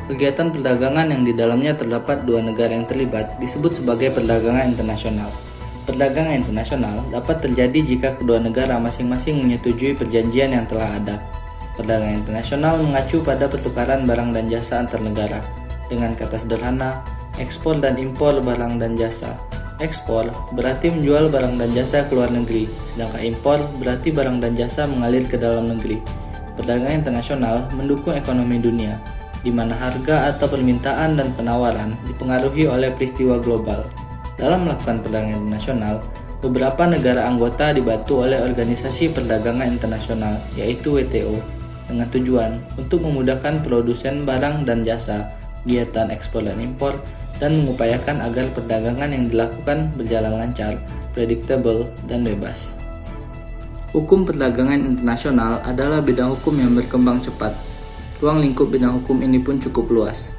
Kegiatan perdagangan yang di dalamnya terdapat dua negara yang terlibat disebut sebagai perdagangan internasional. Perdagangan internasional dapat terjadi jika kedua negara masing-masing menyetujui perjanjian yang telah ada. Perdagangan internasional mengacu pada pertukaran barang dan jasa antar negara. Dengan kata sederhana, ekspor dan impor barang dan jasa. Ekspor berarti menjual barang dan jasa ke luar negeri, sedangkan impor berarti barang dan jasa mengalir ke dalam negeri. Perdagangan internasional mendukung ekonomi dunia, di mana harga atau permintaan dan penawaran dipengaruhi oleh peristiwa global. Dalam melakukan perdagangan internasional, beberapa negara anggota dibantu oleh Organisasi Perdagangan Internasional, yaitu WTO, dengan tujuan untuk memudahkan produsen barang dan jasa, kegiatan ekspor dan impor, dan mengupayakan agar perdagangan yang dilakukan berjalan lancar, predictable, dan bebas. Hukum perdagangan internasional adalah bidang hukum yang berkembang cepat. Ruang lingkup bidang hukum ini pun cukup luas.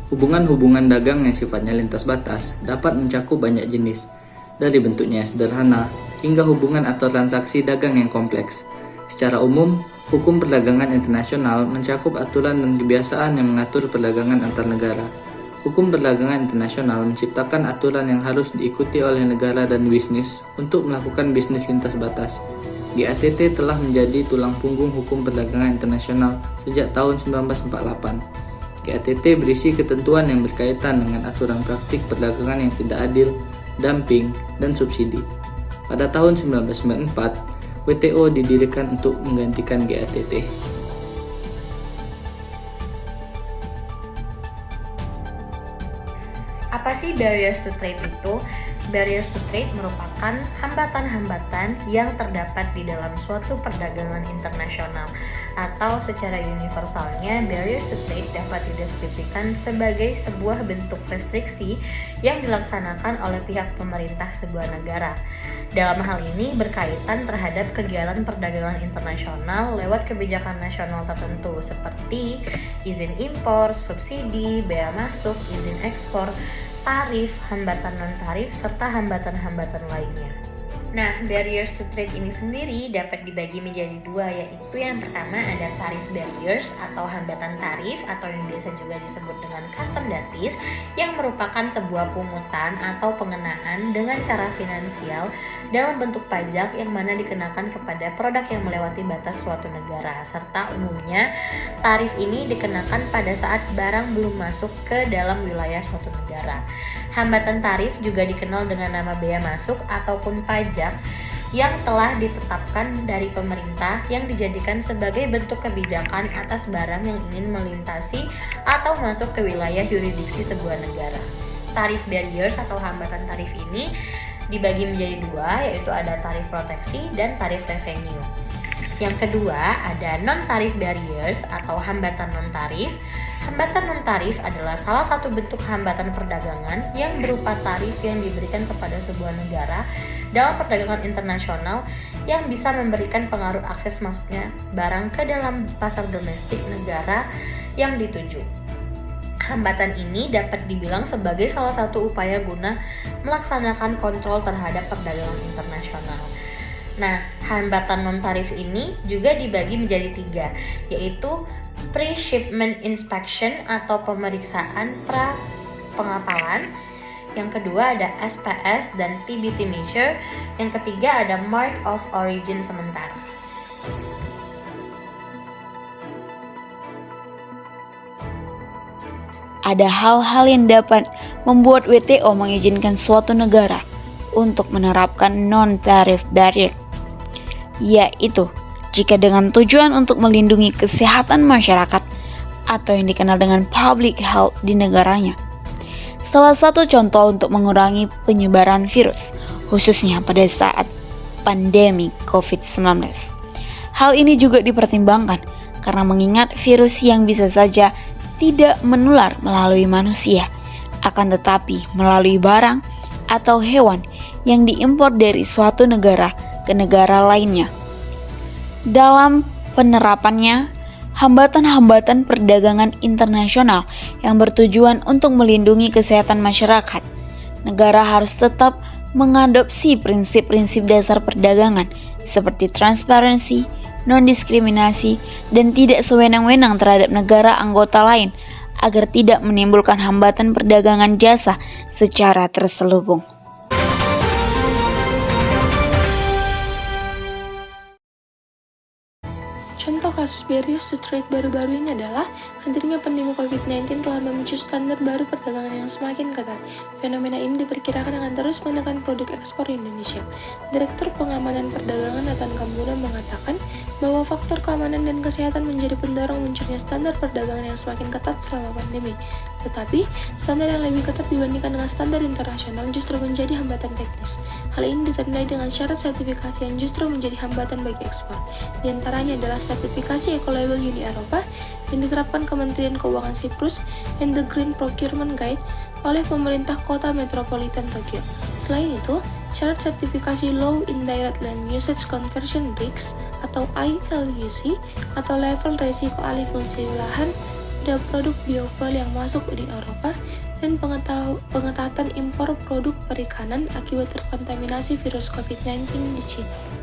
Hubungan-hubungan dagang yang sifatnya lintas batas dapat mencakup banyak jenis, dari bentuknya yang sederhana hingga hubungan atau transaksi dagang yang kompleks. Secara umum, hukum perdagangan internasional mencakup aturan dan kebiasaan yang mengatur perdagangan antar negara. Hukum perdagangan internasional menciptakan aturan yang harus diikuti oleh negara dan bisnis untuk melakukan bisnis lintas batas. GATT telah menjadi tulang punggung hukum perdagangan internasional sejak tahun 1948. GATT berisi ketentuan yang berkaitan dengan aturan praktik perdagangan yang tidak adil, dumping, dan subsidi. Pada tahun 1994, WTO didirikan untuk menggantikan GATT. Apa sih barriers to trade itu? Barriers to trade merupakan hambatan-hambatan yang terdapat di dalam suatu perdagangan internasional, atau secara universalnya barriers to trade dapat dideskripsikan sebagai sebuah bentuk restriksi yang dilaksanakan oleh pihak pemerintah sebuah negara. Dalam hal ini berkaitan terhadap kegiatan perdagangan internasional lewat kebijakan nasional tertentu seperti izin impor, subsidi, bea masuk, izin ekspor, tarif, hambatan non-tarif, serta hambatan-hambatan lainnya. Nah, barriers to trade ini sendiri dapat dibagi menjadi dua, yaitu yang pertama ada tarif barriers atau hambatan tarif atau yang biasa juga disebut dengan custom duties, yang merupakan sebuah pungutan atau pengenaan dengan cara finansial dalam bentuk pajak yang mana dikenakan kepada produk yang melewati batas suatu negara, serta umumnya tarif ini dikenakan pada saat barang belum masuk ke dalam wilayah suatu negara. Hambatan tarif juga dikenal dengan nama bea masuk ataupun pajak yang telah ditetapkan dari pemerintah yang dijadikan sebagai bentuk kebijakan atas barang yang ingin melintasi atau masuk ke wilayah yurisdiksi sebuah negara. Tarif barriers atau hambatan tarif ini dibagi menjadi dua, yaitu ada tarif proteksi dan tarif revenue. Yang kedua ada non-tarif barriers atau hambatan non-tarif. Hambatan non-tarif adalah salah satu bentuk hambatan perdagangan yang berupa tarif yang diberikan kepada sebuah negara dalam perdagangan internasional yang bisa memberikan pengaruh akses masuknya barang ke dalam pasar domestik negara yang dituju. Hambatan ini dapat dibilang sebagai salah satu upaya guna melaksanakan kontrol terhadap perdagangan internasional. Nah, hambatan non-tarif ini juga dibagi menjadi tiga, yaitu pre-shipment inspection atau pemeriksaan pra-pengapalan. Yang kedua ada SPS dan TBT measure. Yang ketiga ada mark of origin sementara. Ada hal-hal yang dapat membuat WTO mengizinkan suatu negara untuk menerapkan non-tariff barrier, yaitu jika dengan tujuan untuk melindungi kesehatan masyarakat atau yang dikenal dengan public health di negaranya. Salah satu contoh untuk mengurangi penyebaran virus, khususnya pada saat pandemi COVID-19. Hal ini juga dipertimbangkan karena mengingat virus yang bisa saja tidak menular melalui manusia, akan tetapi melalui barang atau hewan yang diimpor dari suatu negara ke negara lainnya. Dalam penerapannya, hambatan-hambatan perdagangan internasional yang bertujuan untuk melindungi kesehatan masyarakat, negara harus tetap mengadopsi prinsip-prinsip dasar perdagangan seperti transparansi, non-diskriminasi, dan tidak sewenang-wenang terhadap negara anggota lain agar tidak menimbulkan hambatan perdagangan jasa secara terselubung. Contoh kasus barriers to trade baru-baru ini adalah hadirnya pandemi COVID-19 telah memicu standar baru perdagangan yang semakin ketat. Fenomena ini diperkirakan akan terus menekan produk ekspor Indonesia. Direktur Pengamanan Perdagangan Nathan Kamburan mengatakan bahwa faktor keamanan dan kesehatan menjadi pendorong munculnya standar perdagangan yang semakin ketat selama pandemi. Tetapi, standar yang lebih ketat dibandingkan dengan standar internasional justru menjadi hambatan teknis. Hal ini ditandai dengan syarat sertifikasi yang justru menjadi hambatan bagi ekspor. Di antaranya adalah sertifikasi Ecolabel Uni Eropa yang diterapkan Kementerian Keuangan Siprus dan The Green Procurement Guide oleh pemerintah kota metropolitan Tokyo. Selain itu, syarat sertifikasi Low Indirect Land Usage Conversion Risks atau ILUC atau level resiko alih fungsi lahan pada produk biofuel yang masuk di Eropa dan pengetatan impor produk perikanan akibat terkontaminasi virus COVID-19 di China.